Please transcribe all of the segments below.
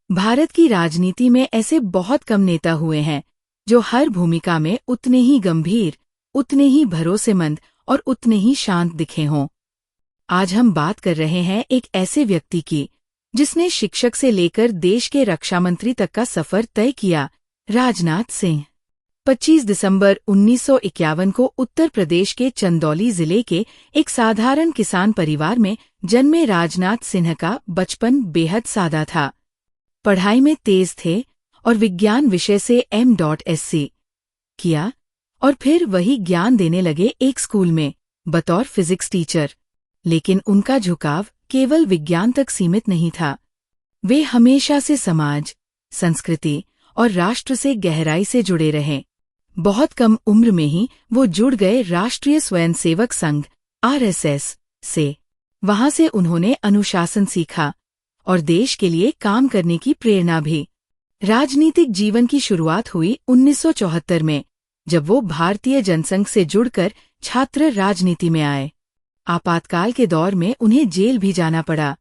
भारत की राजनीति में ऐसे बहुत कम नेता हुए हैं जो हर भूमिका में उतने ही गंभीर, उतने ही भरोसेमंद और उतने ही शांत दिखे हों। आज हम बात कर रहे हैं एक ऐसे व्यक्ति की जिसने शिक्षक से लेकर देश के रक्षा मंत्री तक का सफर तय किया, राजनाथ सिंह। 25 दिसंबर 1951 को उत्तर प्रदेश के चंदौली जिले के एक साधारण किसान परिवार में जन्मे राजनाथ सिंह का बचपन बेहद सादा था। पढ़ाई में तेज थे और विज्ञान विषय से M.Sc किया और फिर वही ज्ञान देने लगे एक स्कूल में बतौर फिजिक्स टीचर। लेकिन उनका झुकाव केवल विज्ञान तक सीमित नहीं था। वे हमेशा से समाज, संस्कृति और राष्ट्र से गहराई से जुड़े रहे। बहुत कम उम्र में ही वो जुड़ गए राष्ट्रीय स्वयंसेवक संघ RSS से। वहां से उन्होंने अनुशासन सीखा और देश के लिए काम करने की प्रेरणा भी। राजनीतिक जीवन की शुरुआत हुई 1974 में, जब वो भारतीय जनसंघ से जुड़कर छात्र राजनीति में आए। आपातकाल के दौर में उन्हें जेल भी जाना पड़ा,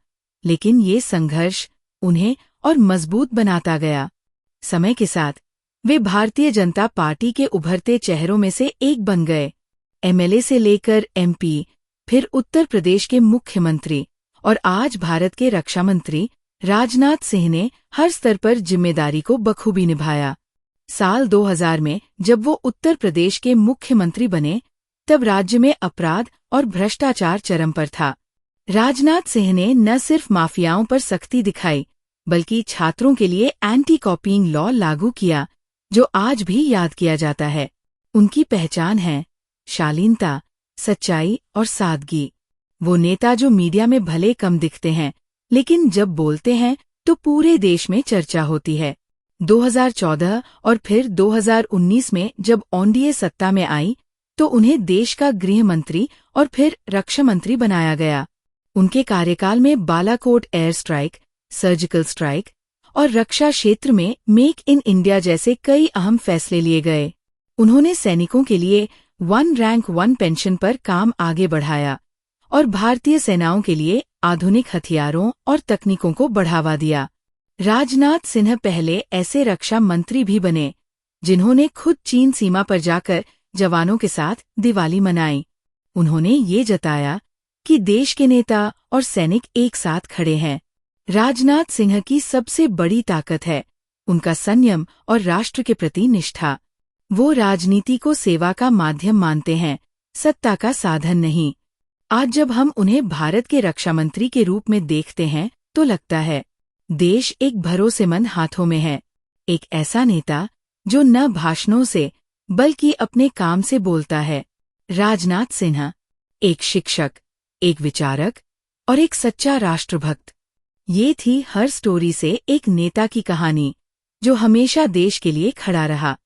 लेकिन ये संघर्ष उन्हें और मजबूत बनाता गया। समय के साथ वे भारतीय जनता पार्टी के उभरते चेहरों में से एक बन गए। MLA से लेकर MP, फिर उत्तर प्रदेश के मुख्यमंत्री और आज भारत के रक्षा मंत्री, राजनाथ सिंह ने हर स्तर पर जिम्मेदारी को बखूबी निभाया। साल 2000 में जब वो उत्तर प्रदेश के मुख्यमंत्री बने, तब राज्य में अपराध और भ्रष्टाचार चरम पर था। राजनाथ सिंह ने न सिर्फ माफियाओं पर सख्ती दिखाई, बल्कि छात्रों के लिए एंटी कॉपीइंग लॉ लागू किया, जो आज भी याद किया जाता है। उनकी पहचान है शालीनता, सच्चाई और सादगी। वो नेता जो मीडिया में भले कम दिखते हैं, लेकिन जब बोलते हैं तो पूरे देश में चर्चा होती है। 2014 और फिर 2019 में जब एनडीए सत्ता में आई, तो उन्हें देश का गृह मंत्री और फिर रक्षा मंत्री बनाया गया। उनके कार्यकाल में Balakot air strike, surgical strike और रक्षा क्षेत्र में मेक इन इंडिया जैसे कई अहम फैसले लिए गए। उन्होंने सैनिकों के लिए 1 रैंक 1 पेंशन पर काम आगे बढ़ाया और भारतीय सेनाओं के लिए आधुनिक हथियारों और तकनीकों को बढ़ावा दिया। राजनाथ सिंह पहले ऐसे रक्षा मंत्री भी बने जिन्होंने खुद चीन सीमा पर जाकर जवानों के साथ दिवाली मनाई। उन्होंने ये जताया कि देश के नेता और सैनिक एक साथ खड़े हैं। राजनाथ सिंह की सबसे बड़ी ताकत है उनका संयम और राष्ट्र के प्रति निष्ठा। वो राजनीति को सेवा का माध्यम मानते हैं, सत्ता का साधन नहीं। आज जब हम उन्हें भारत के रक्षा मंत्री के रूप में देखते हैं, तो लगता है देश एक भरोसेमंद हाथों में है। एक ऐसा नेता जो न भाषणों से बल्कि अपने काम से बोलता है। राजनाथ सिंह एक शिक्षक, एक विचारक और एक सच्चा राष्ट्रभक्त। ये थी हर स्टोरी से एक नेता की कहानी जो हमेशा देश के लिए खड़ा रहा।